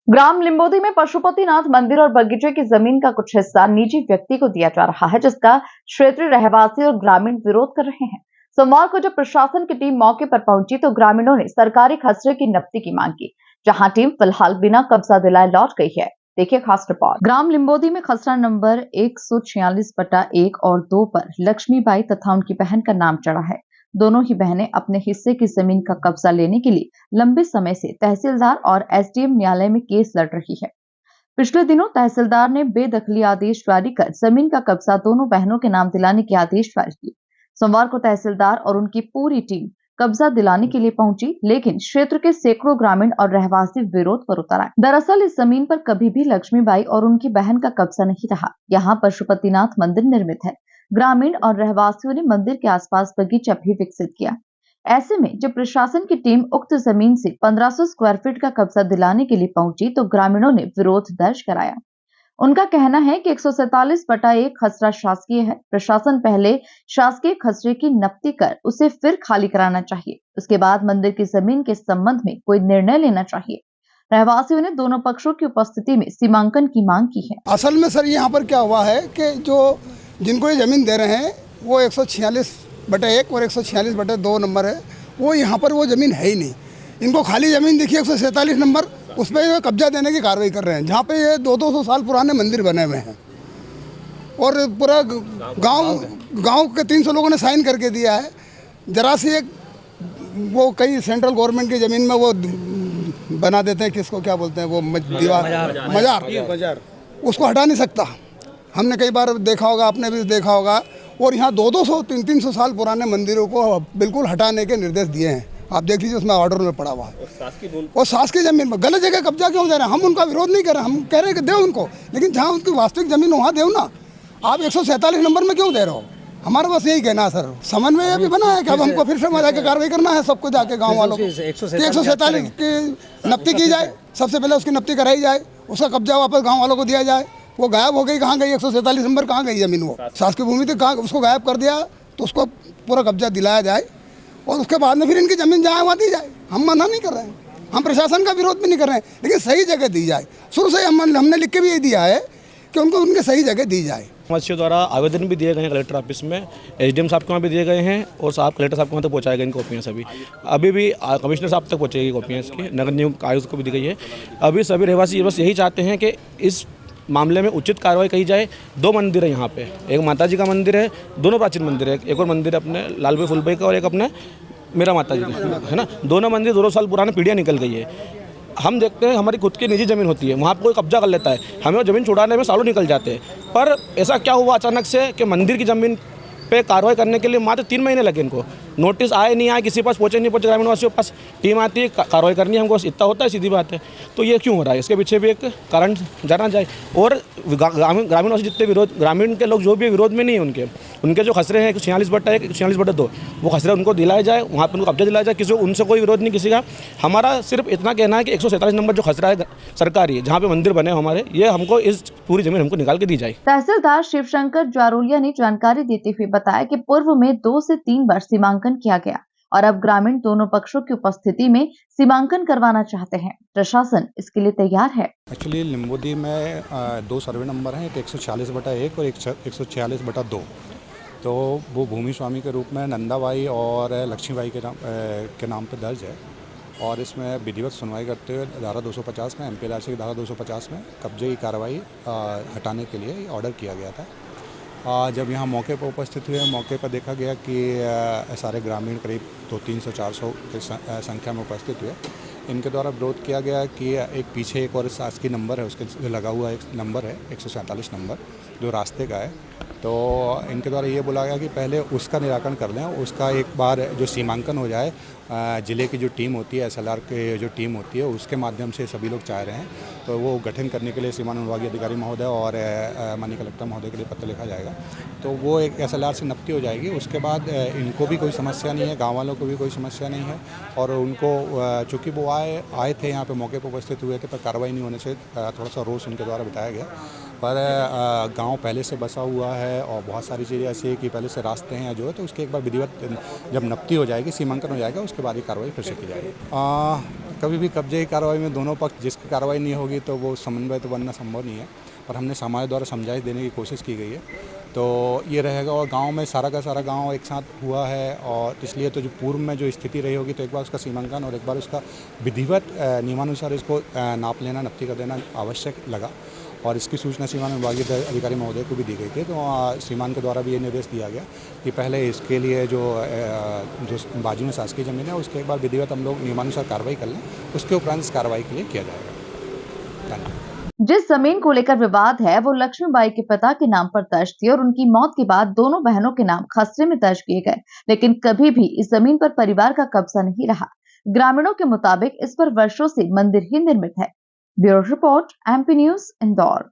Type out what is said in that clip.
ग्राम लिंबोदी में पशुपतिनाथ मंदिर और बगीचे की जमीन का कुछ हिस्सा निजी व्यक्ति को दिया जा रहा है, जिसका क्षेत्रीय रहवासी और ग्रामीण विरोध कर रहे हैं। सोमवार को जब प्रशासन की टीम मौके पर पहुंची तो ग्रामीणों ने सरकारी खसरे की नफ्ती की मांग की, जहां टीम फिलहाल बिना कब्जा दिलाए लौट गई है। देखिए खास रिपोर्ट। ग्राम लिंबोदी में खसरा नंबर 146/1 और 2 पर लक्ष्मीबाई तथा उनकी बहन का नाम चढ़ा है। दोनों ही बहनें अपने हिस्से की जमीन का कब्जा लेने के लिए लंबे समय से तहसीलदार और एसडीएम न्यायालय में केस लड़ रही है। पिछले दिनों तहसीलदार ने बेदखली आदेश जारी कर जमीन का कब्जा दोनों बहनों के नाम दिलाने के आदेश जारी किए। सोमवार को तहसीलदार और उनकी पूरी टीम कब्जा दिलाने के लिए पहुंची, लेकिन क्षेत्र के सैकड़ों ग्रामीण और रहवासी विरोध पर उतर आए। दरअसल इस जमीन पर कभी भी लक्ष्मीबाई और उनकी बहन का कब्जा नहीं रहा। यहाँ पशुपतिनाथ मंदिर निर्मित है। ग्रामीण और रहवासियों ने मंदिर के आसपास बगीचा भी विकसित किया। ऐसे में जब प्रशासन की टीम उक्त जमीन से 1500 स्क्वायर फीट का कब्जा दिलाने के लिए पहुंची तो ग्रामीणों ने विरोध दर्ज कराया। उनका कहना है कि 147/1 खसरा शासकीय है। प्रशासन पहले शासकीय खसरे की नफ्ती कर उसे फिर खाली कराना चाहिए। उसके बाद मंदिर की जमीन के संबंध में कोई निर्णय लेना चाहिए। रहवासियों ने दोनों पक्षों की उपस्थिति में सीमांकन की मांग की है। असल में सर यहाँ पर क्या हुआ है कि जो जिनको ये ज़मीन दे रहे हैं वो 146/1 और 146/2 नंबर है। वो यहाँ पर वो ज़मीन है ही नहीं। इनको खाली ज़मीन देखिए 147 नंबर, उस पर कब्जा देने की कार्रवाई कर रहे हैं, जहाँ पे ये 200 साल पुराने मंदिर बने हुए हैं और पूरा गांव के 300 लोगों ने साइन करके दिया है। जरा सी एक वो कई सेंट्रल गवर्नमेंट की ज़मीन में वो बना देते हैं, किसको क्या बोलते हैं, वो दीवार मजार, उसको हटा नहीं सकता। हमने कई बार देखा होगा, आपने भी देखा होगा। और यहाँ 200 300 साल पुराने मंदिरों को बिल्कुल हटाने के निर्देश दिए हैं। आप देख लीजिए, उसमें ऑर्डर में पड़ा हुआ है। और शास की जमीन में गलत जगह कब्जा क्यों दे रहे हैं? हम उनका विरोध नहीं कर रहे, हम कह रहे हैं कि दे उनको, लेकिन जहाँ उनकी वास्तविक जमीन वहाँ दे ना। आप 147 नंबर में क्यों दे रहे हो? हमारा बस यही कहना है सर। समन्वय अभी बना है कि अब हमको फिर से मजा के कार्रवाई करना है, सबको जाके गाँव वालों को 147 की नफ्ती की जाए। सबसे पहले उसकी नफ्ती कराई जाए, उसका कब्जा वापस गाँव वालों को दिया जाए। वो गायब हो गई, कहाँ गई 147 नंबर, कहाँ गई जमीन? वो शासकीय भूमि थी, कहाँ उसको गायब कर दिया, तो उसको पूरा कब्जा दिलाया जाए और उसके बाद में फिर इनकी ज़मीन जहाँ वहाँ दी जाए। हम मना नहीं कर रहे हैं, हम प्रशासन का विरोध भी नहीं कर रहे हैं, लेकिन सही जगह दी जाए। शुरू से हमने लिख के भी ये दिया है कि उनको उनके सही जगह दी जाए। समस्या द्वारा आवेदन भी दिए गए हैं कलेक्टर ऑफिस में, एसडीएम साहब के वहाँ भी दिए गए हैं और साहब कलेक्टर साहब के वहाँ तक पहुँचाए गए इन कॉपियाँ सभी। अभी भी कमिश्नर साहब तक पहुँचेगी कॉपियाँ इसकी, नगर नियुक्त आयुक्त को भी दी गई है। अभी सभी रहवासी बस यही चाहते हैं कि इस मामले में उचित कार्रवाई की जाए। 2 मंदिर है यहाँ पे, एक माता जी का मंदिर है, दोनों प्राचीन मंदिर है। एक और मंदिर अपने लाल भाई फुलभाई का और एक अपने मेरा माता जी का है ना। दोनों मंदिर 200 साल पुराने, पीढ़ियाँ निकल गई है। हम देखते हैं हमारी खुद की निजी ज़मीन होती है, वहाँ पर कोई कब्जा कर लेता है, हमें वो ज़मीन छुड़ाने में सालों निकल जाते हैं। पर ऐसा क्या हुआ अचानक से कि मंदिर की ज़मीन पे कार्रवाई करने के लिए मात्र 3 महीने लगे इनको। नोटिस आए नहीं आए, किसी पास पहुँचे नहीं पहुँचे, ग्रामीण वासियों के पास टीम आती है, कार्रवाई करनी है हमको, इतना होता है, सीधी बात है। तो ये क्यों हो रहा है, इसके पीछे भी एक कारण जाना जाए। और ग्रामीण वासी जितने विरोध, ग्रामीण के लोग जो भी विरोध में नहीं है, उनके जो खसरे हैं 146/1 146/2 वो खसरे उनको दिलाए जाए, वहाँ पर उनको कब्जा दिलाया जाए। किसी उनसे कोई विरोध नहीं किसी का। हमारा सिर्फ इतना कहना है कि 147 नंबर जो खसरा है सरकारी है, जहाँ पे मंदिर बने हमारे, ये हमको इस पूरी जमीन हमको निकाल के दी जाए। तहसीलदार शिवशंकर जारोलिया ने जानकारी देते हुए बताया कि पूर्व में 2 से 3 बार सीमांकन किया गया और अब ग्रामीण दोनों पक्षों की उपस्थिति में सीमांकन करवाना चाहते हैं। प्रशासन इसके लिए तैयार है। एक्चुअली लिंबोदी में 2 सर्वे नंबर हैं, एक 146/1 और 146/2। तो वो भूमि स्वामी के रूप में नंदाबाई और लक्ष्मीबाई के नाम पे दर्ज है और इसमें विधिवत सुनवाई करते हुए धारा 250 में, MPLRC की धारा 250 में कब्जे की कार्रवाई हटाने के लिए ऑर्डर किया गया था। जब यहाँ मौके पर उपस्थित हुए, मौके पर देखा गया कि सारे ग्रामीण करीब 300-400 की संख्या में उपस्थित हुए। इनके द्वारा विरोध किया गया कि एक पीछे एक और शासकीय नंबर है, उसके लगा हुआ एक नंबर है 147 नंबर, जो रास्ते का है। तो इनके द्वारा ये बोला गया कि पहले उसका निराकरण कर लें, उसका एक बार जो सीमांकन हो जाए। ज़िले की जो टीम होती है, SLR की जो टीम होती है, उसके माध्यम से सभी लोग चाह रहे हैं, तो वो गठन करने के लिए सीमांकन विभागीय अधिकारी महोदय और माननीय कलेक्टर महोदय के लिए पत्र लिखा जाएगा। तो वो एक SLR से नफ्ती हो जाएगी। उसके बाद इनको भी कोई समस्या नहीं है, गाँव वालों को भी कोई समस्या नहीं है। और उनको चूँकि वो आए थे यहाँ पे, मौके पर उपस्थित हुए थे, पर कार्रवाई नहीं होने से थोड़ा सा रोष उनके द्वारा बताया गया। पर गांव पहले से बसा हुआ है और बहुत सारी चीज़ें ऐसी है कि पहले से रास्ते हैं जो है, तो उसके एक बार विधिवत जब नफ्ती हो जाएगी, सीमांकन हो जाएगा, उसके बाद ही कार्रवाई फिर से की जाएगी। कभी भी कब्जे की कार्रवाई में दोनों पक्ष जिसकी कार्रवाई नहीं होगी तो वो समन्वय तो बनना संभव नहीं है, पर हमने समाज द्वारा समझाइश देने की कोशिश की गई है। तो ये रहेगा, और गांव में सारा का सारा गांव एक साथ हुआ है, और इसलिए तो जो पूर्व में जो स्थिति रही होगी तो एक बार उसका सीमांकन और एक बार उसका विधिवत नियमानुसार इसको नाप लेना, नक्ति कर देना आवश्यक लगा, और इसकी सूचना सीमान विभागीय अधिकारी महोदय को भी दी गई थी। तो सीमान के द्वारा भी ये निर्देश दिया गया कि पहले इसके लिए जो बाजू में शासकीय जमीन है उसके एक बार विधिवत हम लोग नियमानुसार कार्रवाई कर लें, उसके उपरांत इस कार्रवाई के लिए किया जाएगा। धन्यवाद। जिस जमीन को लेकर विवाद है वो लक्ष्मीबाई के पिता के नाम पर दर्ज थी और उनकी मौत के बाद दोनों बहनों के नाम खसरे में दर्ज किए गए, लेकिन कभी भी इस जमीन पर परिवार का कब्जा नहीं रहा। ग्रामीणों के मुताबिक इस पर वर्षों से मंदिर ही निर्मित है। Bureau report, MP news, Indore.